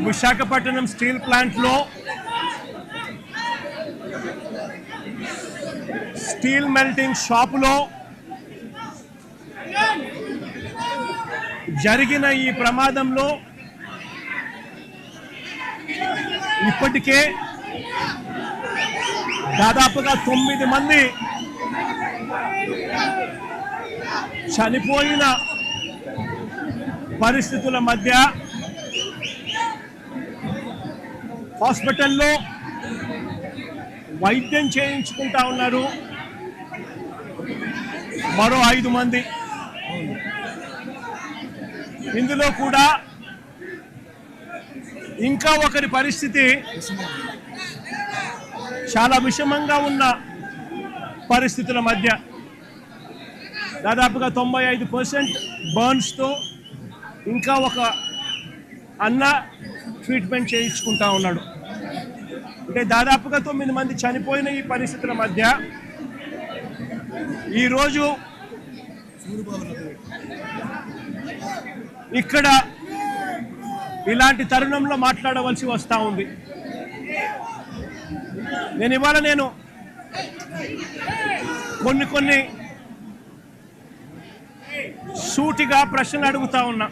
Visakhapatnam steel ప్లాంట్లో steel melting షాపులో జరిగిన ఈ ప్రమాదంలో ఇప్పటికే దాదాపుగా 9 మంది చనిపోయిన పరిస్థితుల మధ్య హాస్పిటల్లో వైద్యం చేయించుకుంటా ఉన్నారు మరో 5 మంది. ఇందులో కూడా ఇంకా ఒకరి పరిస్థితి చాలా విషమంగా ఉన్న పరిస్థితుల మధ్య దాదాపుగా 95% బర్న్స్తో ఇంకా ఒక అన్న ట్రీట్మెంట్ చేయించుకుంటా ఉన్నాడు. అంటే దాదాపుగా 9 మంది చనిపోయిన ఈ పరిస్థితుల మధ్య ఈరోజు ఇక్కడ ఇలాంటి తరుణంలో మాట్లాడవలసి వస్తూ ఉంది. ఇవాళ కొన్ని సూటిగా ప్రశ్నలు అడుగుతా ఉన్నా.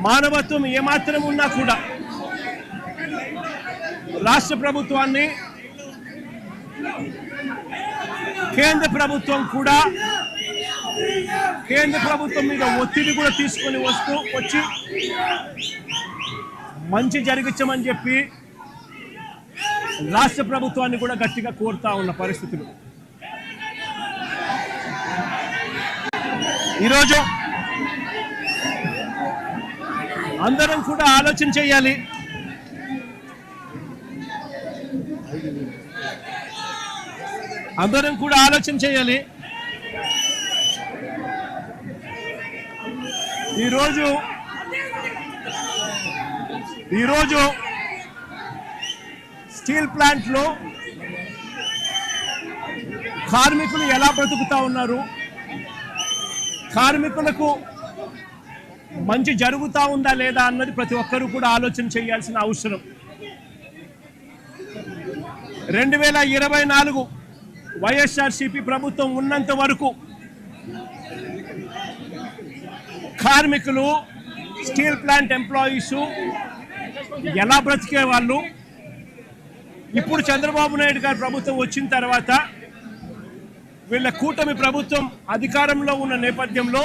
మానవత్వం ఏమాత్రం ఉన్నా కూడా రాష్ట్ర ప్రభుత్వాన్ని, కేంద్ర ప్రభుత్వం మీద ఒత్తిడి కూడా తీసుకొని వచ్చి మంచి జరిగించమని చెప్పి రాష్ట్ర ప్రభుత్వాన్ని కూడా గట్టిగా కోరుతా ఉన్న పరిస్థితులు. ఈరోజు అందరం కూడా ఆలోచన చేయాలి. ఈరోజు స్టీల్ ప్లాంట్లో కార్మికులు ఎలా బ్రతుకుతా ఉన్నారు, కార్మికులకు మంచి జరుగుతా ఉందా లేదా అన్నది ప్రతి ఒక్కరూ కూడా ఆలోచన చేయాల్సిన అవసరం. 2024 వైఎస్ఆర్సీపీ ప్రభుత్వం ఉన్నంత వరకు కార్మికులు, స్టీల్ ప్లాంట్ ఎంప్లాయీస్ ఎలా బ్రతికే వాళ్ళు, ఇప్పుడు చంద్రబాబు నాయుడు గారి ప్రభుత్వం వచ్చిన తర్వాత వీళ్ళ కూటమి ప్రభుత్వం అధికారంలో ఉన్న నేపథ్యంలో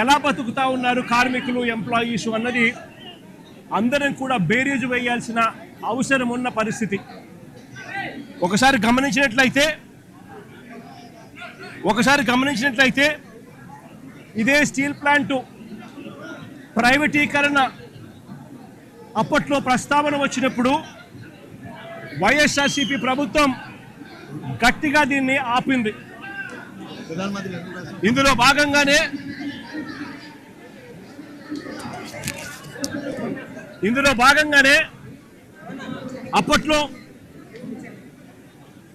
ఎలా బతుకుతా ఉన్నారు కార్మికులు, ఎంప్లాయీస్ అన్నది అందరం కూడా బేరీజు వేయాల్సిన అవసరం ఉన్న పరిస్థితి. ఒకసారి గమనించినట్లయితే ఇదే స్టీల్ ప్లాంటు ప్రైవేటీకరణ అప్పట్లో ప్రస్తావన వచ్చినప్పుడు వైఎస్ఆర్సీపీ ప్రభుత్వం గట్టిగా దీన్ని ఆపింది. ఇందులో భాగంగానే అప్పట్లో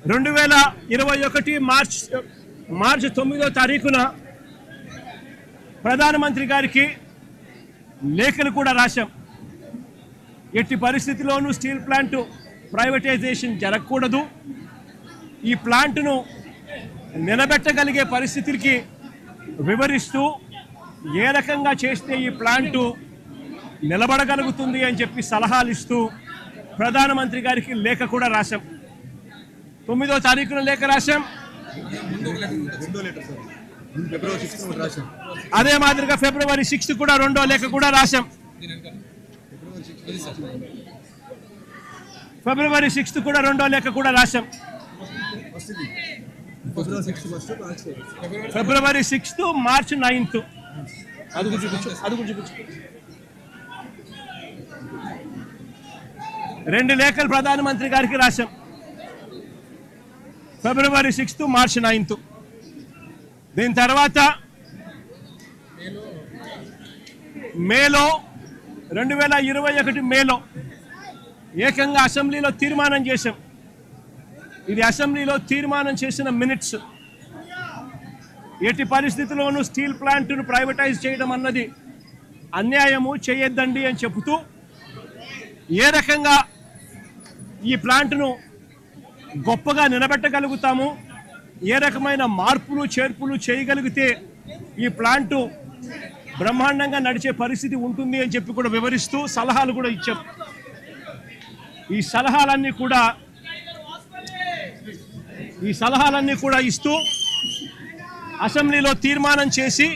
2021 మార్చి 9వ తారీఖున ప్రధానమంత్రి గారికి లేఖలు కూడా రాశాం. ఎట్టి పరిస్థితిలోనూ స్టీల్ ప్లాంట్ ప్రైవేటైజేషన్ జరగకూడదు, ఈ ప్లాంట్ను నిలబెట్టగలిగే పరిస్థితికి వివరిస్తూ ఏ రకంగా చేస్తే ఈ ప్లాంటు నిలబడగలుగుతుంది అని చెప్పి సలహాలు ఇస్తూ ప్రధానమంత్రి గారికి లేఖ కూడా రాశాం. 9వ తారీఖున లేఖ రాశాం. అదే మాదిరిగా ఫిబ్రవరి 6 కూడా 2వ లేఖ కూడా రాశాం. ఫిబ్రవరి 6 కూడా 2వ లేఖ కూడా రాశాం. ఫిబ్రవరి 6, మార్చి 9. అది చూపించు. 2 లేఖలు ప్రధానమంత్రి గారికి రాశాం. ఫిబ్రవరి 6, మార్చి 9. దీని తర్వాత మేలో 2021 మేలో ఏకంగా అసెంబ్లీలో తీర్మానం చేశాం. ఇది అసెంబ్లీలో తీర్మానం చేసిన మినిట్స్. ఎట్టి పరిస్థితుల్లోనూ స్టీల్ ప్లాంట్ను ప్రైవేటైజ్ చేయడం అన్నది అన్యాయము, చేయొద్దండి అని చెబుతూ ఏ రకంగా ఈ ప్లాంట్ను గొప్పగా నిలబెట్టగలుగుతాము, ఏ రకమైన మార్పులు చేర్పులు చేయగలిగితే ఈ ప్లాంటు బ్రహ్మాండంగా నడిచే పరిస్థితి ఉంటుంది అని చెప్పి కూడా వివరిస్తూ సలహాలు కూడా ఇచ్చాం. ఈ సలహాలన్నీ కూడా ఇస్తూ అసెంబ్లీలో తీర్మానం చేసి,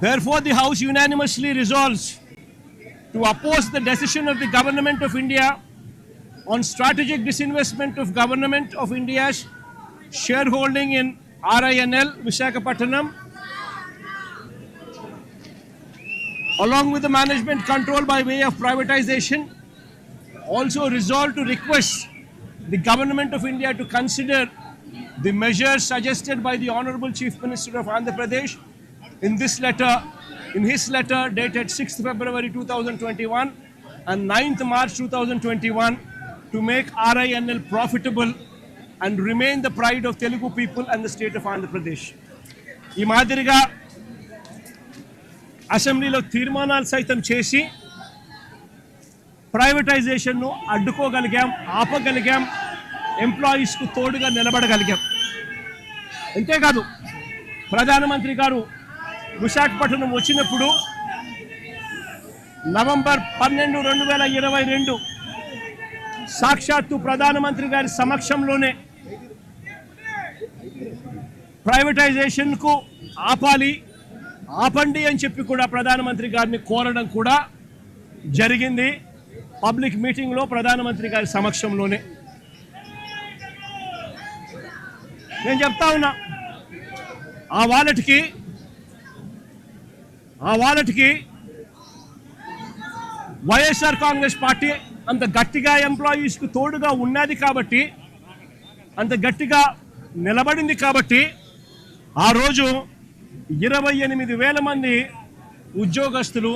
therefore the House unanimously resolves to oppose the decision of the Government of India on strategic disinvestment of Government of India's shareholding in RINL Visakhapatnam, along with the management control by way of privatization. Also resolved to request the Government of India to consider the measures suggested by the Honorable Chief Minister of Andhra Pradesh in his letter dated 6th February 2021 and 9th March 2021 to make RINL profitable and remain the pride of Telugu people and the state of Andhra Pradesh. ఈ మాదిరిగా అసెంబ్లీలో తీర్మానాలు సైతం చేసి ప్రైవేటైజేషన్ను అడ్డుకోగలిగాం, ఆపగలిగాం, ఎంప్లాయీస్కు తోడుగా నిలబడగలిగాం. అంతేకాదు ప్రధానమంత్రి గారు విశాఖపట్నం వచ్చినప్పుడు నవంబర్ 12, 2022 సాక్షాత్తు ప్రధానమంత్రి గారి సమక్షంలోనే ప్రైవేటైజేషన్కు ఆపండి అని చెప్పి కూడా ప్రధానమంత్రి గారిని కోరడం కూడా జరిగింది. పబ్లిక్ మీటింగ్లో ప్రధానమంత్రి గారి సమక్షంలోనే. నేను చెప్తా ఉన్నా, ఆ వాలెట్కి వైఎస్ఆర్ కాంగ్రెస్ పార్టీ అంత గట్టిగా ఎంప్లాయీస్కు తోడుగా ఉన్నది కాబట్టి, అంత గట్టిగా నిలబడింది కాబట్టి ఆ రోజు 28,000 మంది ఉద్యోగస్తులు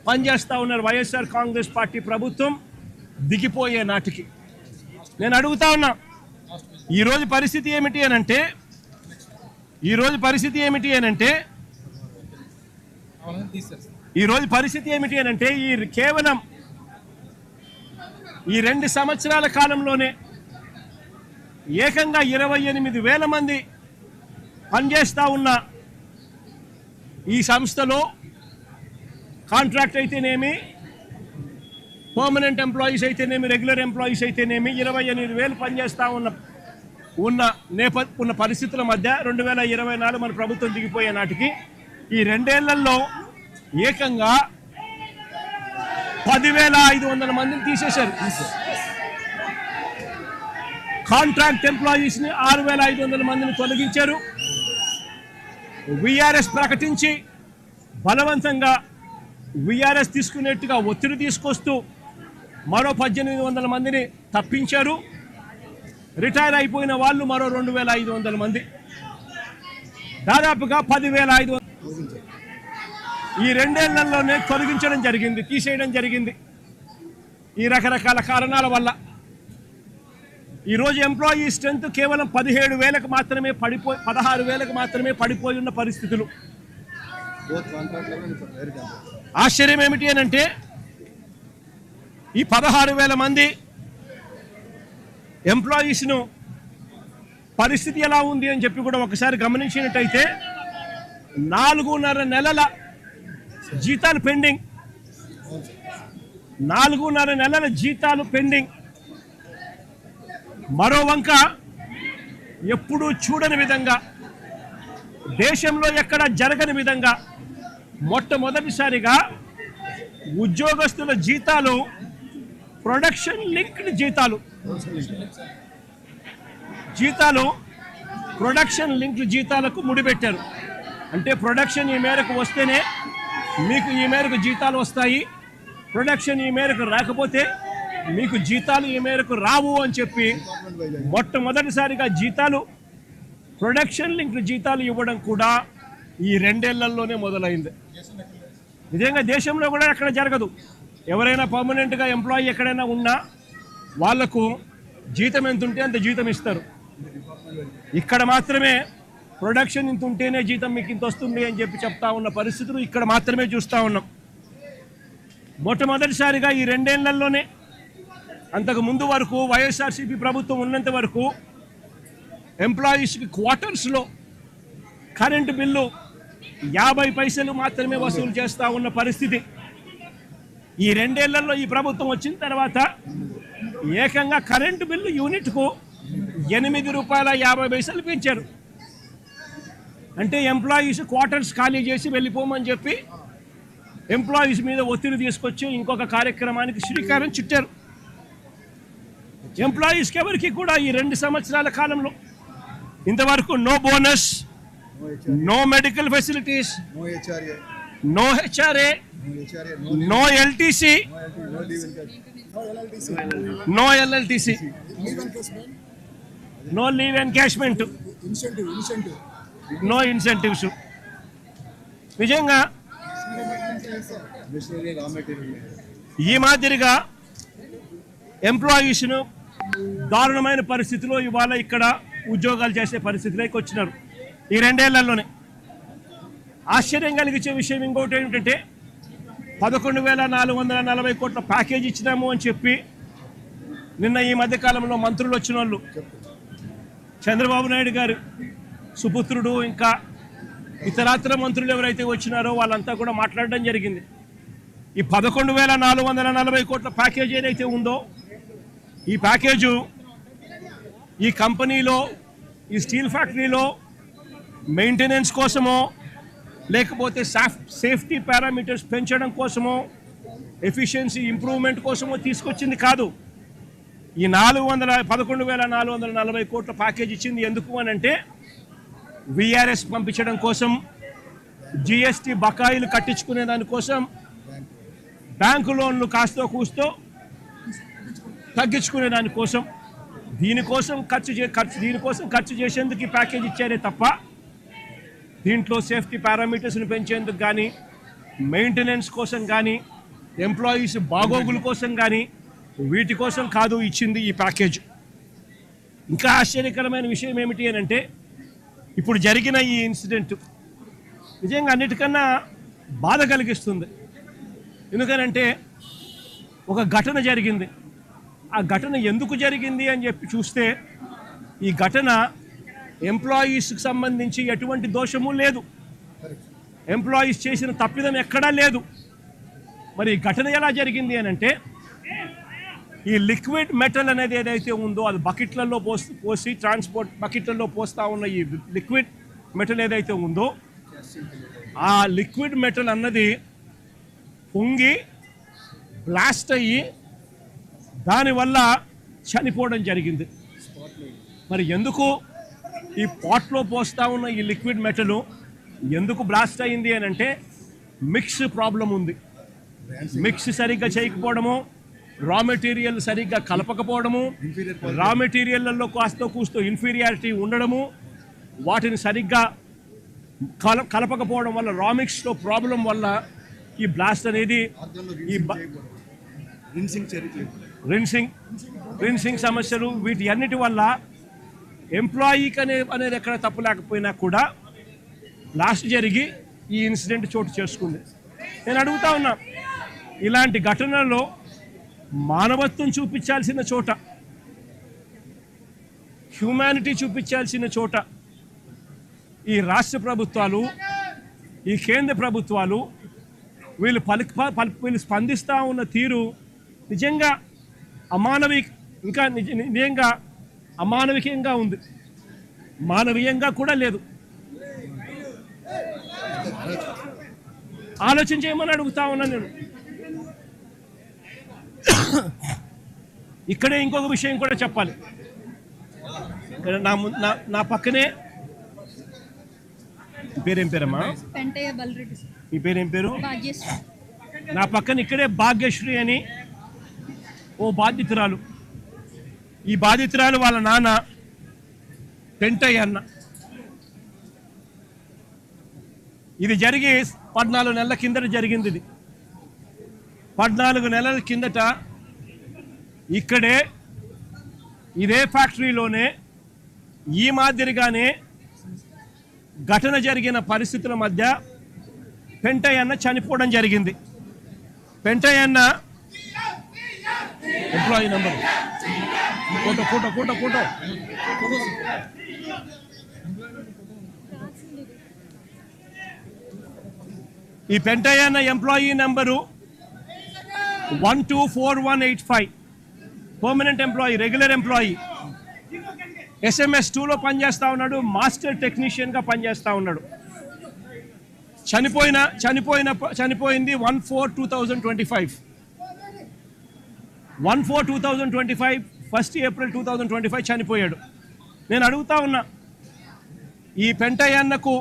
పనిచేస్తూ ఉన్నారు వైఎస్ఆర్ కాంగ్రెస్ పార్టీ ప్రభుత్వం దిగిపోయే నాటికి. నేను అడుగుతా ఉన్నా, ఈరోజు పరిస్థితి ఏమిటి అనంటే కేవలం ఈ 2 సంవత్సరాల కాలంలోనే ఏకంగా 28,000 మంది పనిచేస్తూ ఉన్న ఈ సంస్థలో కాంట్రాక్ట్ అయితేనేమి, పర్మనెంట్ ఎంప్లాయీస్ అయితేనేమి, రెగ్యులర్ ఎంప్లాయీస్ అయితేనేమి 28,000 పనిచేస్తూ ఉన్న పరిస్థితుల మధ్య 2024 మన ప్రభుత్వం దిగిపోయే నాటికి ఈ 2 ఏళ్లలో ఏకంగా 10,500 మందిని తీసేశారు. కాంట్రాక్ట్ ఎంప్లాయీస్ని 6,500 మందిని తొలగించారు. విఆర్ఎస్ ప్రకటించి బలవంతంగా విఆర్ఎస్ తీసుకునేట్టుగా ఒత్తిడి తీసుకొస్తూ మరో 1,800 మందిని తప్పించారు. రిటైర్ అయిపోయిన వాళ్ళు మరో 2,500 మంది, దాదాపుగా 10,500 ఈ 2 ఏళ్లలోనే తొలగించడం జరిగింది, తీసేయడం జరిగింది. ఈ రకరకాల కారణాల వల్ల ఈరోజు ఎంప్లాయీ స్ట్రెంత్ కేవలం 17,000కు మాత్రమే 16,000కు మాత్రమే పడిపోయి ఉన్న పరిస్థితులు. ఆశ్చర్యం ఏమిటి అనంటే ఈ 16,000 మంది ఎంప్లాయీస్ను పరిస్థితి ఎలా ఉంది అని చెప్పి కూడా ఒకసారి గమనించినట్టయితే 4.5 నెలల జీతాలు పెండింగ్, 4.5 నెలల జీతాలు పెండింగ్. మరో వంక ఎప్పుడూ చూడని విధంగా, దేశంలో ఎక్కడ జరగని విధంగా మొట్టమొదటిసారిగా ఉద్యోగస్తుల జీతాలు ప్రొడక్షన్ లింక్డ్ ప్రొడక్షన్ లింక్డ్ జీతాలకు ముడిపెట్టారు. అంటే ప్రొడక్షన్ ఈ మేరకు వస్తేనే మీకు ఈ మేరకు జీతాలు వస్తాయి, ప్రొడక్షన్ ఈ మేరకు రాకపోతే మీకు జీతాలు ఈ మేరకు రావు అని చెప్పి మొట్టమొదటిసారిగా ప్రొడక్షన్ లింక్డ్ జీతాలు ఇవ్వడం కూడా ఈ 2 ఏళ్లలోనే మొదలైంది. నిజంగా దేశంలో కూడా ఎక్కడ జరగదు. ఎవరైనా పర్మనెంట్గా ఎంప్లాయీ ఎక్కడైనా ఉన్నా వాళ్లకు జీతం ఎంత ఉంటే అంత జీతం ఇస్తారు. ఇక్కడ మాత్రమే ప్రొడక్షన్ ఇంత ఉంటేనే జీతం మీకు ఇంత వస్తుంది అని చెప్పి చెప్తా ఉన్న పరిస్థితులు ఇక్కడ మాత్రమే చూస్తూ ఉన్నాం. మొట్టమొదటిసారిగా ఈ 2 ఏళ్లలోనే, అంతకు ముందు వరకు వైఎస్ఆర్సీపీ ప్రభుత్వం ఉన్నంత వరకు ఎంప్లాయీస్కి క్వార్టర్స్లో కరెంటు బిల్లు 50 పైసలు మాత్రమే వసూలు చేస్తూ ఉన్న పరిస్థితి. ఈ 2 ఏళ్లలో ఈ ప్రభుత్వం వచ్చిన తర్వాత ఏకంగా కరెంటు బిల్లు యూనిట్కు ₹8.50 పెంచారు. అంటే ఎంప్లాయీస్ క్వార్టర్స్ ఖాళీ చేసి వెళ్ళిపోమని చెప్పి ఎంప్లాయీస్ మీద ఒత్తిడి తీసుకొచ్చి ఇంకొక కార్యక్రమానికి శ్రీకారం చుట్టారు. ఎంప్లాయీస్కి ఎవరికి కూడా ఈ 2 సంవత్సరాల కాలంలో ఇంతవరకు no bonus, no medical facilities, no HRA, no LTC, no LLTC, no leave encashment, no incentives. నిజంగా ఈ మాదిరిగా ఎంప్లాయీస్ను దారుణమైన పరిస్థితిలో ఇవాళ ఇక్కడ ఉద్యోగాలు చేసే పరిస్థితిలోకి వచ్చినారు ఈ 2 ఏళ్లలోనే. ఆశ్చర్యం కలిగించే విషయం ఇంకోటి ఏమిటంటే 11,440 కోట్ల ప్యాకేజ్ ఇచ్చినాము అని చెప్పి నిన్న ఈ మధ్యకాలంలో మంత్రులు వచ్చిన వాళ్ళు, చంద్రబాబు నాయుడు గారు సుపుత్రుడు ఇంకా ఇతరాత్ర మంత్రులు ఎవరైతే వచ్చినారో వాళ్ళంతా కూడా మాట్లాడడం జరిగింది. ఈ 11,440 కోట్ల ప్యాకేజ్ ఏదైతే ఉందో ఈ ప్యాకేజు ఈ కంపెనీలో, ఈ స్టీల్ ఫ్యాక్టరీలో మెయింటెనెన్స్ కోసమో లేకపోతే సేఫ్టీ పారామీటర్స్ పెంచడం కోసమో, ఎఫిషియన్సీ ఇంప్రూవ్మెంట్ కోసమో తీసుకొచ్చింది కాదు. ఈ 11,440 కోట్ల ప్యాకేజ్ ఇచ్చింది ఎందుకు అని అంటే విఆర్ఎస్ పంపించడం కోసం, జిఎస్టీ బకాయిలు కట్టించుకునే దానికోసం, బ్యాంకు లోన్లు కాస్తో కూస్తో తగ్గించుకునే దానికోసం, దీనికోసం ఖర్చు చేసేందుకు ఈ ప్యాకేజ్ ఇచ్చారే తప్ప దీంట్లో సేఫ్టీ పారామీటర్స్ని పెంచేందుకు కానీ, మెయింటెనెన్స్ కోసం కానీ, ఎంప్లాయీస్ బాగోగుల కోసం కానీ వీటి కోసం కాదు ఇచ్చింది ఈ ప్యాకేజ్. ఇంకా ఆశ్చర్యకరమైన విషయం ఏమిటి అని అంటే ఇప్పుడు జరిగిన ఈ ఇన్సిడెంట్ నిజంగా అన్నిటికన్నా బాధ కలిగిస్తుంది. ఎందుకనంటే ఒక ఘటన జరిగింది. ఆ ఘటన ఎందుకు జరిగింది అని చెప్పి చూస్తే ఈ ఘటన ఎంప్లాయీస్కి సంబంధించి ఎటువంటి దోషము లేదు, ఎంప్లాయీస్ చేసిన తప్పిదం ఎక్కడా లేదు. మరి ఈ ఘటన ఎలా జరిగింది అని అంటే ఈ లిక్విడ్ మెటల్ అనేది ఏదైతే ఉందో అది బకెట్లలో పోసి ట్రాన్స్పోర్ట్ బకెట్లలో పోస్తూ ఉన్న ఈ లిక్విడ్ మెటల్ ఏదైతే ఉందో ఆ లిక్విడ్ మెటల్ అన్నది పొంగి బ్లాస్ట్ అయ్యి దానివల్ల చనిపోవడం జరిగింది. మరి ఎందుకు ఈ పాట్లో పోస్తూ ఉన్న ఈ లిక్విడ్ మెటల్ ఎందుకు బ్లాస్ట్ అయింది అని అంటే మిక్స్ ప్రాబ్లం ఉంది. మిక్స్ సరిగ్గా చేయకపోవడము, రా మెటీరియల్ సరిగ్గా కలపకపోవడము, రా మెటీరియల్లో కాస్తో కూస్తో ఇన్ఫీరియారిటీ ఉండడము, వాటిని సరిగ్గా కలపకపోవడం వల్ల రా మిక్స్లో ప్రాబ్లం వల్ల ఈ బ్లాస్ట్ అనేది ఈ రిన్సింగ్ సమస్యలు వీటి అన్నిటి వల్ల ఎంప్లాయీకి అనేది ఎక్కడ తప్పు లేకపోయినా కూడా బ్లాస్ట్ జరిగి ఈ ఇన్సిడెంట్ చోటు చేసుకుంది. నేను అడుగుతా ఉన్నా, ఇలాంటి ఘటనలో మానవత్వం చూపించాల్సిన చోట, హ్యూమానిటీ చూపించాల్సిన చోట ఈ రాష్ట్ర ప్రభుత్వాలు, ఈ కేంద్ర ప్రభుత్వాలు వీళ్ళు స్పందిస్తూ ఉన్న తీరు నిజంగా నిజంగా అమానవికంగా ఉంది, మానవీయంగా కూడా లేదు. ఆలోచన చేయమని అడుగుతా ఉన్నాను నేను. ఇక్కడే ఇంకొక విషయం కూడా చెప్పాలి. నా పక్కనే పేరేం పేరమ్మా? మీ పేరేం పేరు? నా పక్కన ఇక్కడే భాగ్యశ్రీ అని ఓ బాధితురాలు. ఈ బాధితురాలు వాళ్ళ నాన్న పెంటయ్య అన్న. ఇది జరిగి 14 నెలల కిందట జరిగింది. ఇది 14 నెలల కిందట ఇక్కడే ఇదే ఫ్యాక్టరీలోనే ఈ మాదిరిగానే ఘటన జరిగిన పరిస్థితుల మధ్య పెంటయ్యన్న చనిపోవడం జరిగింది. పెంటయ్యన్న employee number photo photo photo photo ఈ పెంటయ్యన్న employee number 124185, permanent employee, regular employee. SMS 2లో పనిచేస్తూ ఉన్నాడు, మాస్టర్ టెక్నీషియన్గా పనిచేస్తూ ఉన్నాడు. చనిపోయింది 1/4/2025, 1/4/2025, 1 April 2025 చనిపోయాడు. నేను అడుగుతా ఉన్నా, ఈ పెంటయ్యన్నకు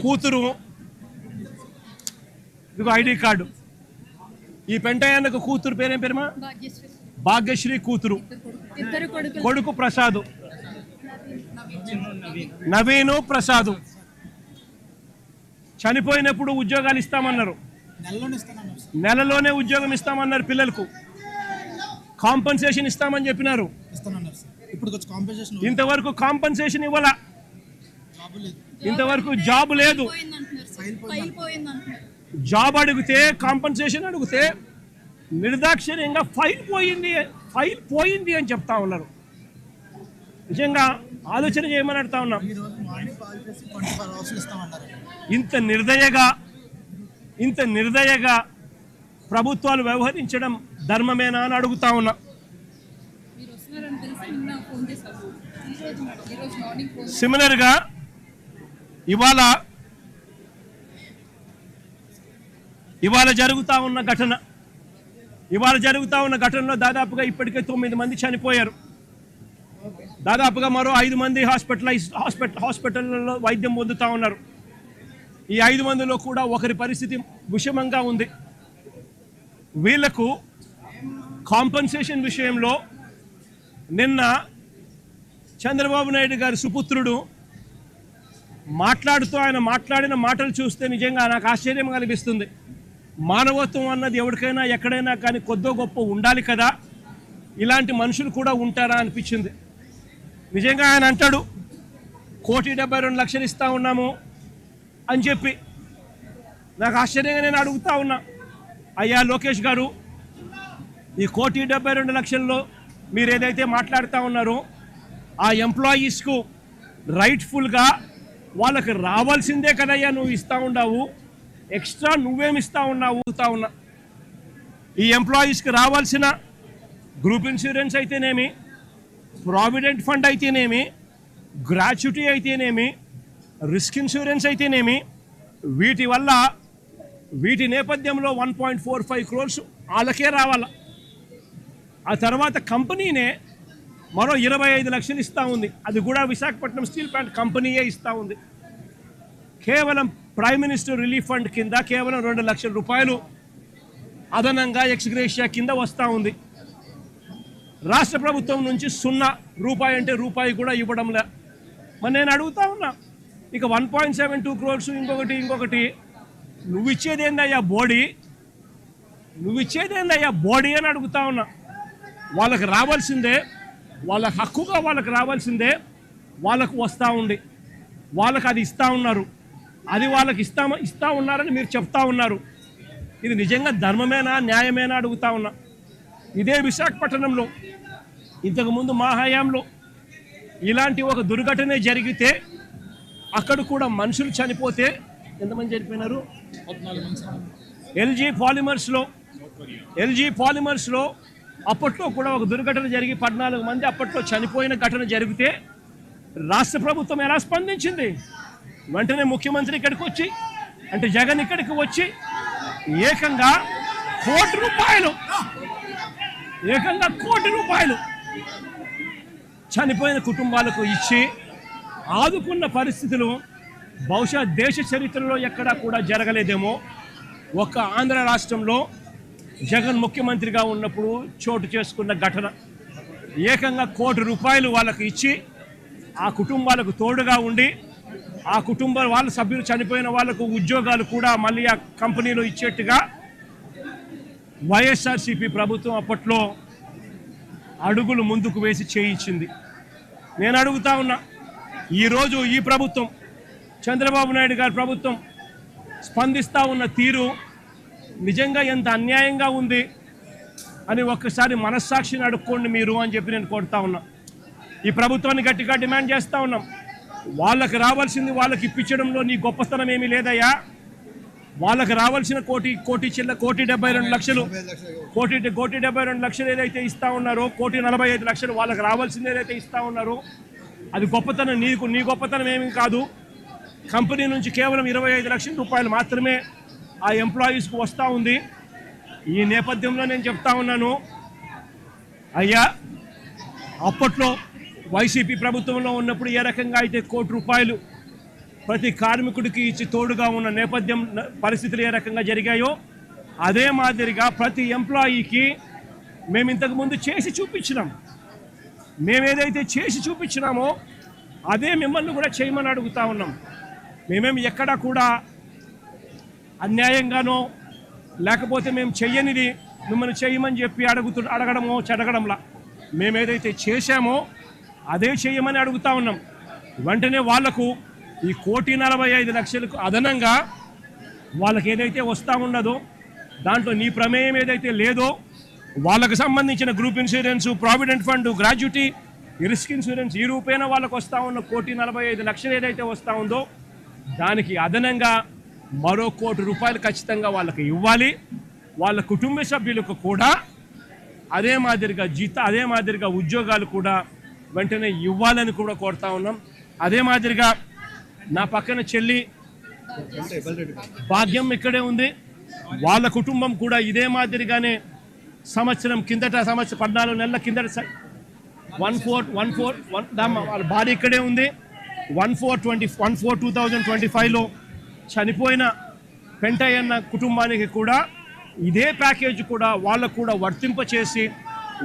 కూతురు, ఇదిగో ఐడి కార్డు, ఈ పెంటయ్యన్నకు కూతురు పేరేం పేరుమా? భాగ్యశ్రీ కూతురు, కొడుకు ప్రసాద్, నవీను ప్రసాద్. చనిపోయినప్పుడు ఉద్యోగాలు ఇస్తామన్నారు, నెలలోనే ఉద్యోగం ఇస్తామన్నారు పిల్లలకు, కాంపన్సేషన్ ఇస్తామని చెప్పినారు. ఇంతవరకు కాంపన్సేషన్ ఇవ్వాల, ఇంతవరకు జాబ్ లేదు. జాబ్ అడిగితే, కాంపన్సేషన్ అడిగితే నిర్దాక్షిణ్యంగా ఫైల్ పోయింది అని చెప్తా ఉన్నారు. నిజంగా ఆలోచన చేయమని అడుగుతా ఉన్నాం. ఇంత నిర్దయగా ప్రభుత్వాలు వ్యవహరించడం ధర్మమేనా అని అడుగుతా ఉన్నా. సిమిలర్గా ఇవాళ జరుగుతూ ఉన్న ఘటనలో దాదాపుగా ఇప్పటికే 9 మంది చనిపోయారు. దాదాపుగా మరో 5 మంది హాస్పిటల్లో వైద్యం పొందుతూ ఉన్నారు. ఈ 5 మందిలో కూడా ఒకరి పరిస్థితి విషమంగా ఉంది. వీళ్లకు కాంపన్సేషన్ విషయంలో నిన్న చంద్రబాబు నాయుడు గారి సుపుత్రుడు ఆయన మాట్లాడిన మాటలు చూస్తే నిజంగా నాకు ఆశ్చర్యం కలిగిస్తుంది. మానవత్వం అన్నది ఎవరికైనా ఎక్కడైనా కానీ కొద్దో గొప్ప ఉండాలి కదా, ఇలాంటి మనుషులు కూడా ఉంటారా అనిపించింది. నిజంగా ఆయన అంటాడు 1,72,00,000 ఇస్తా ఉన్నాము అని చెప్పి. నాకు ఆశ్చర్యంగా నేను అడుగుతా ఉన్నా, అయ్యా లోకేష్ గారు, ఈ 1,72,00,000లో మీరు ఏదైతే మాట్లాడుతూ ఉన్నారో ఆ ఎంప్లాయీస్కు రైట్ఫుల్గా వాళ్ళకి రావాల్సిందే కదయ్యా నువ్వు ఇస్తూ ఉన్నావు, ఎక్స్ట్రా నువ్వేమి ఇస్తా ఉన్నావు ఉన్నా. ఈ ఎంప్లాయీస్కి రావాల్సిన గ్రూప్ ఇన్సూరెన్స్ అయితేనేమి, ప్రావిడెంట్ ఫండ్ అయితేనేమి, గ్రాట్యుటీ అయితేనేమి, రిస్క్ ఇన్సూరెన్స్ అయితేనేమి, వీటి నేపథ్యంలో 1.45 crores వాళ్ళకే రావాల. ఆ తర్వాత కంపెనీనే మరో 25 లక్షలు ఇస్తూ ఉంది. అది కూడా విశాఖపట్నం స్టీల్ ప్లాంట్ కంపెనీయే ఇస్తూ ఉంది. కేవలం ప్రైమ్ మినిస్టర్ రిలీఫ్ ఫండ్ కింద కేవలం 2 లక్షల రూపాయలు అదనంగా ఎక్స్గ్రేషియా కింద వస్తూ ఉంది. రాష్ట్ర ప్రభుత్వం నుంచి 0 రూపాయి అంటే రూపాయి కూడా ఇవ్వడంలే. మరి నేను అడుగుతా ఉన్నా, ఇక 1.72 crores ఇంకొకటి నువ్వు ఇచ్చేదేందయ్యా బోడీ అని అడుగుతా ఉన్నా. వాళ్ళకి రావాల్సిందే, వాళ్ళ హక్కుగా వాళ్ళకి రావాల్సిందే వాళ్ళకు వస్తూ ఉంది. వాళ్ళకి అది ఇస్తూ ఉన్నారు, అది వాళ్ళకి ఇస్తూ ఉన్నారని మీరు చెప్తా ఉన్నారు. ఇది నిజంగా ధర్మమేనా, న్యాయమేనా అడుగుతా ఉన్నా. ఇదే విశాఖపట్నంలో ఇంతకుముందు మా హయాంలో ఇలాంటి ఒక దుర్ఘటన జరిగితే అక్కడ కూడా మనుషులు చనిపోతే ఎంతమంది చనిపోయినారు? 14 మంది. ఎల్జీ పాలిమర్స్లో అప్పట్లో కూడా ఒక దుర్ఘటన జరిగి 14 మంది అప్పట్లో చనిపోయిన ఘటన జరిగితే రాష్ట్ర ప్రభుత్వం ఎలా స్పందించింది? వెంటనే ముఖ్యమంత్రి ఇక్కడికి వచ్చి, అంటే జగన్ ఇక్కడికి వచ్చి ఏకంగా ₹1 కోటి చనిపోయిన కుటుంబాలకు ఇచ్చి ఆదుకున్న పరిస్థితులు బహుశా దేశ చరిత్రలో ఎక్కడా కూడా జరగలేదేమో. ఒక్క ఆంధ్ర రాష్ట్రంలో జగన్ ముఖ్యమంత్రిగా ఉన్నప్పుడు చోటు చేసుకున్న ఘటన. ఏకంగా ₹1 కోటి వాళ్ళకు ఇచ్చి ఆ కుటుంబాలకు తోడుగా ఉండి ఆ వాళ్ళ సభ్యులు చనిపోయిన వాళ్ళకు ఉద్యోగాలు కూడా మళ్ళీ ఆ కంపెనీలో ఇచ్చేట్టుగా వైఎస్ఆర్సీపీ ప్రభుత్వం అప్పట్లో అడుగులు ముందుకు వేసి చేయించింది. నేను అడుగుతా ఉన్నా, ఈరోజు ఈ ప్రభుత్వం చంద్రబాబు నాయుడు గారి ప్రభుత్వం స్పందిస్తూ ఉన్న తీరు నిజంగా ఎంత అన్యాయంగా ఉంది అని ఒక్కసారి మనస్సాక్షిని అడుక్కోండి మీరు అని చెప్పి నేను కోరుతా ఉన్నా. ఈ ప్రభుత్వాన్ని గట్టిగా డిమాండ్ చేస్తూ ఉన్నాం. వాళ్ళకి రావాల్సింది వాళ్ళకి ఇప్పించడంలో నీ గొప్పతనం ఏమీ లేదయ్యా. వాళ్ళకి రావాల్సిన కోటి 72 లక్షలు కోటి 72 లక్షలు ఏదైతే ఇస్తా ఉన్నారో, 1,45 లక్షలు వాళ్ళకి రావాల్సింది ఏదైతే ఇస్తా ఉన్నారో అది గొప్పతనం. నీ గొప్పతనం ఏమీ కాదు. కంపెనీ నుంచి కేవలం 25 లక్షల రూపాయలు మాత్రమే ఆ ఎంప్లాయీస్కి వస్తూ ఉంది. ఈ నేపథ్యంలో నేను చెప్తా ఉన్నాను, అయ్యా అప్పట్లో వైసీపీ ప్రభుత్వంలో ఉన్నప్పుడు ఏ రకంగా అయితే ₹1,00,00,000 ప్రతి కార్మికుడికి ఇచ్చి తోడుగా ఉన్న నేపథ్యం పరిస్థితులు ఏ రకంగా జరిగాయో అదే మాదిరిగా ప్రతి ఎంప్లాయీకి మేము ఇంతకుముందు చేసి చూపించినాం. మేమేదైతే చేసి చూపించినామో అదే మిమ్మల్ని కూడా చేయమని అడుగుతా ఉన్నాం. మేమేమి ఎక్కడా కూడా అన్యాయంగానో లేకపోతే మేము చెయ్యనిది మిమ్మల్ని చేయమని చెప్పి అడగడంలా మేమేదైతే చేశామో అదే చేయమని అడుగుతా ఉన్నాం. వెంటనే వాళ్లకు ఈ 1,45 లక్షలకు అదనంగా వాళ్ళకి ఏదైతే వస్తూ ఉన్నదో దాంట్లో నీ ప్రమేయం ఏదైతే లేదో వాళ్ళకు సంబంధించిన group insurance, provident fund, gratuity, risk insurance ఈ రూపేణ వాళ్ళకు వస్తూ ఉన్న 1,45 లక్షలు ఏదైతే వస్తూ ఉందో దానికి అదనంగా మరో ₹1,00,00,000 ఖచ్చితంగా వాళ్ళకి ఇవ్వాలి. వాళ్ళ కుటుంబ సభ్యులకు కూడా అదే మాదిరిగా ఉద్యోగాలు కూడా వెంటనే ఇవ్వాలని కూడా కోరుతా ఉన్నాం. అదే మాదిరిగా నా పక్కన చెల్లి భాగ్యం ఇక్కడే ఉంది. వాళ్ళ కుటుంబం కూడా ఇదే మాదిరిగానే సంవత్సరం 14 నెలల కిందట 14 వాళ్ళ భార్య ఇక్కడే ఉంది. 1/4/2025లో చనిపోయిన పెంటయ్యన్న కుటుంబానికి కూడా ఇదే ప్యాకేజ్ కూడా వాళ్ళకు కూడా వర్తింపచేసి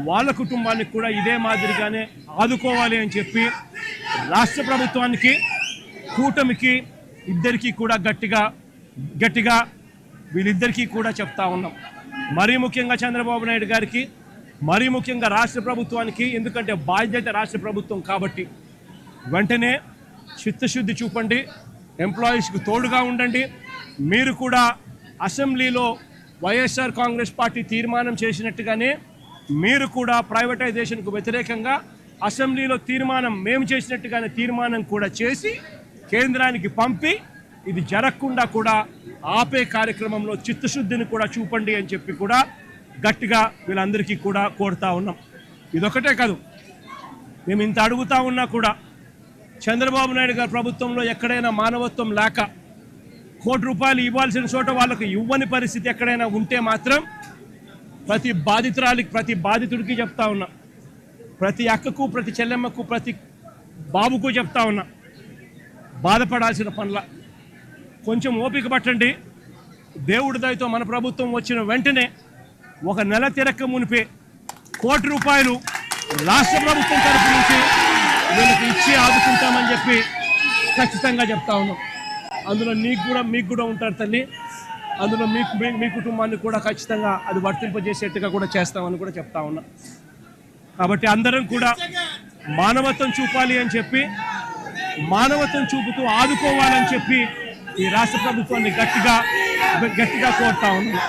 వాళ్ళ కుటుంబానికి కూడా ఇదే మాదిరిగానే ఆదుకోవాలి అని చెప్పి రాష్ట్ర ప్రభుత్వానికి, కూటమికి ఇద్దరికీ కూడా గట్టిగా వీళ్ళిద్దరికీ కూడా చెప్తా ఉన్నాం. మరీ ముఖ్యంగా చంద్రబాబు నాయుడు గారికి, మరీ ముఖ్యంగా రాష్ట్ర ప్రభుత్వానికి, ఎందుకంటే బాధ్యత రాష్ట్ర ప్రభుత్వం కాబట్టి వెంటనే చిత్తశుద్ధి చూపండి, ఎంప్లాయీస్కి తోడుగా ఉండండి. మీరు కూడా అసెంబ్లీలో వైఎస్ఆర్ కాంగ్రెస్ పార్టీ తీర్మానం చేసినట్టుగానే మీరు కూడా ప్రైవేటైజేషన్కు వ్యతిరేకంగా అసెంబ్లీలో మేము చేసినట్టుగానే తీర్మానం కూడా చేసి కేంద్రానికి పంపి ఇది జరగకుండా కూడా ఆపే కార్యక్రమంలో చిత్తశుద్ధిని కూడా చూపండి అని చెప్పి కూడా గట్టిగా వీళ్ళందరికీ కూడా కోరుతా ఉన్నాం. ఇదొకటే కాదు, మేము ఇంత అడుగుతా ఉన్నా కూడా చంద్రబాబు నాయుడు గారి ప్రభుత్వంలో ఎక్కడైనా మానవత్వం లేక ₹1,00,00,000 ఇవ్వాల్సిన చోట వాళ్ళకు ఇవ్వని పరిస్థితి ఎక్కడైనా ఉంటే మాత్రం ప్రతి బాధితుడికి చెప్తా ఉన్నా, ప్రతి అక్కకు, ప్రతి చెల్లెమ్మకు, ప్రతి బాబుకు చెప్తా ఉన్నా, బాధపడాల్సిన పనుల కొంచెం ఓపిక పట్టండి. దేవుడి దయతో మన ప్రభుత్వం వచ్చిన వెంటనే ఒక నెల తిరక్క మునిపే ₹1,00,00,000 రాష్ట్ర ప్రభుత్వం తరఫు నుంచి వీళ్ళకి ఇచ్చి ఆదుకుంటామని చెప్పి ఖచ్చితంగా చెప్తా ఉన్నాం. అందులో మీకు కూడా ఉంటారు తల్లి, అందులో మీ కుటుంబాన్ని కూడా ఖచ్చితంగా అది వర్తింపజేసేట్టుగా కూడా చేస్తామని కూడా చెప్తా ఉన్నా. కాబట్టి అందరం కూడా మానవత్వం చూపాలి అని చెప్పి, మానవత్వం చూపుతూ ఆదుకోవాలని చెప్పి ఈ రాష్ట్ర ప్రభుత్వాన్ని గట్టిగా కోరుతా ఉన్నాం.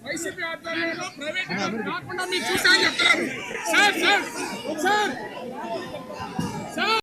వైసీపీ ఆధ్వర్యంలో ప్రైవేట్ కాకుండా మీరు చూసారని చెప్తున్నారు సార్.